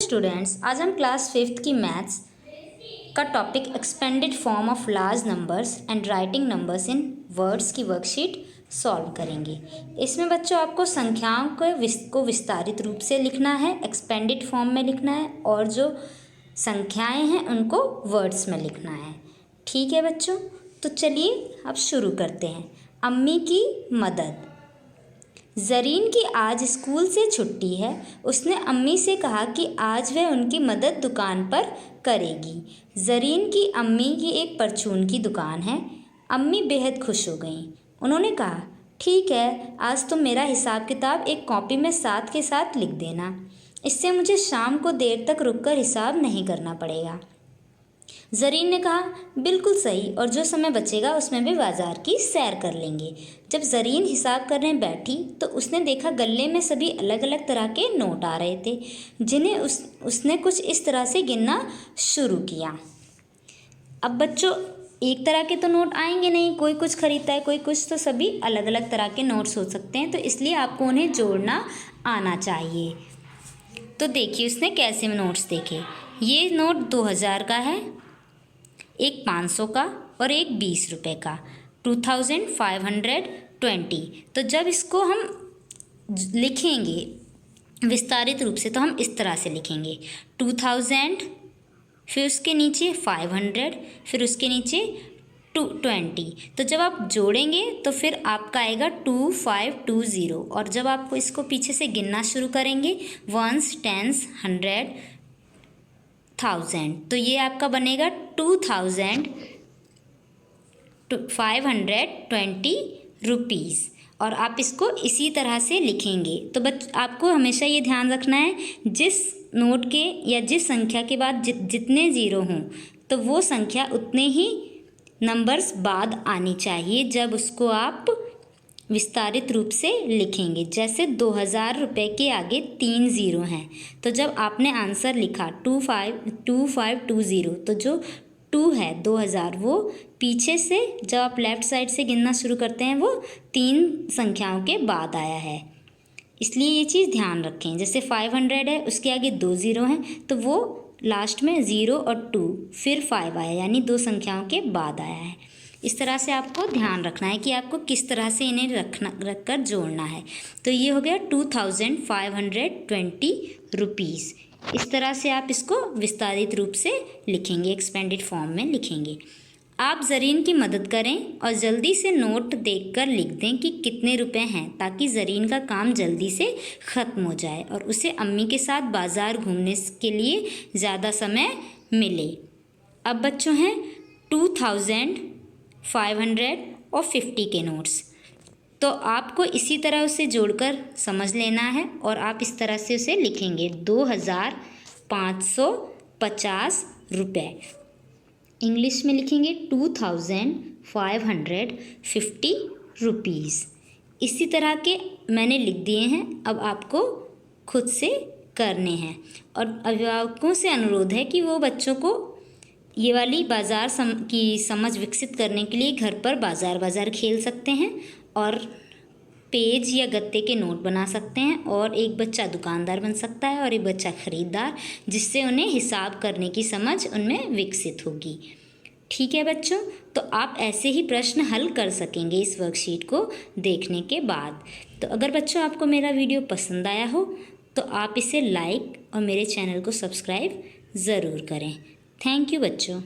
Students, आज हम class 5th की मैथ्स का topic expanded form of large numbers and writing numbers in words की वर्कशीट सॉल्व करेंगे। इसमें बच्चों आपको संख्याओं को विस्तारित रूप से लिखना है, एक्सपेंडेड फॉर्म में लिखना है और जो संख्याएं हैं उनको वर्ड्स में लिखना है। ठीक है बच्चों, तो चलिए अब शुरू करते हैं। अम्मी की मदद। ज़रीन की आज स्कूल से छुट्टी है। उसने अम्मी से कहा कि आज वह उनकी मदद दुकान पर करेगी। ज़रीन की अम्मी की एक परचून की दुकान है। अम्मी बेहद खुश हो गईं। उन्होंने कहा, ठीक है, आज तुम मेरा हिसाब किताब एक कॉपी में साथ के साथ लिख देना। इससे मुझे शाम को देर तक रुककर हिसाब नहीं करना पड़ेगा। ज़रीन ने कहा, बिल्कुल सही, और जो समय बचेगा उसमें भी बाजार की सैर कर लेंगे। जब ज़रीन हिसाब करने बैठी तो उसने देखा गल्ले में सभी अलग अलग तरह के नोट आ रहे थे, जिन्हें उसने कुछ इस तरह से गिनना शुरू किया। अब बच्चों, एक तरह के तो नोट आएंगे नहीं, कोई कुछ खरीदता है, कोई कुछ, तो सभी अलग अलग तरह के नोट्स हो सकते हैं, तो इसलिए आपको उन्हें जोड़ना आना चाहिए। तो देखिए उसने कैसे नोट्स देखे। ये नोट 2000 का है, एक 500 का और एक 20 रुपये का, 2520। तो जब इसको हम लिखेंगे विस्तारित रूप से तो हम इस तरह से लिखेंगे 2000, फिर उसके नीचे 500, फिर उसके नीचे 20। तो जब आप जोड़ेंगे तो फिर आपका आएगा 2520, और जब आपको इसको पीछे से गिनना शुरू करेंगे 1s, 10s, 100, 1000, तो ये आपका बनेगा 2520 रुपीज़, और आप इसको इसी तरह से लिखेंगे। तो आपको हमेशा ये ध्यान रखना है, जिस नोट के या जिस संख्या के बाद जितने ज़ीरो हों तो वो संख्या उतने ही नंबर्स बाद आनी चाहिए जब उसको आप विस्तारित रूप से लिखेंगे। जैसे 2000 रुपये के आगे 3 ज़ीरो हैं, तो जब आपने आंसर लिखा 2520, तो जो 2 है 2000, वो पीछे से जब आप लेफ़्ट साइड से गिनना शुरू करते हैं वो 3 संख्याओं के बाद आया है, इसलिए ये चीज़ ध्यान रखें। जैसे 500 है, उसके आगे 2 ज़ीरो हैं, तो वो लास्ट में 0 और 2 फिर 5 आया, यानी 2 संख्याओं के बाद आया है। इस तरह से आपको ध्यान रखना है कि आपको किस तरह से इन्हें रखकर जोड़ना है। तो ये हो गया 2520 रुपीज़। इस तरह से आप इसको विस्तारित रूप से लिखेंगे, एक्सपेंडेड फॉर्म में लिखेंगे। आप ज़रीन की मदद करें और जल्दी से नोट देखकर लिख दें कि कितने रुपए हैं, ताकि ज़रीन का काम जल्दी से ख़त्म हो जाए और उसे अम्मी के साथ बाज़ार घूमने के लिए ज़्यादा समय मिले। अब बच्चों हैं 2000, 500 और 50 के नोट्स, तो आपको इसी तरह उसे जोड़कर समझ लेना है और आप इस तरह से उसे लिखेंगे 2550 रुपये। इंग्लिश में लिखेंगे 2550 रुपीज़। इसी तरह के मैंने लिख दिए हैं, अब आपको खुद से करने हैं। और अभिभावकों से अनुरोध है कि वो बच्चों को ये वाली बाज़ार की समझ विकसित करने के लिए घर पर बाज़ार खेल सकते हैं और पेज या गत्ते के नोट बना सकते हैं, और एक बच्चा दुकानदार बन सकता है और एक बच्चा ख़रीदार, जिससे उन्हें हिसाब करने की समझ उनमें विकसित होगी। ठीक है बच्चों, तो आप ऐसे ही प्रश्न हल कर सकेंगे इस वर्कशीट को देखने के बाद। तो अगर बच्चों आपको मेरा वीडियो पसंद आया हो तो आप इसे लाइक और मेरे चैनल को सब्सक्राइब ज़रूर करें। थैंक यू बच्चों।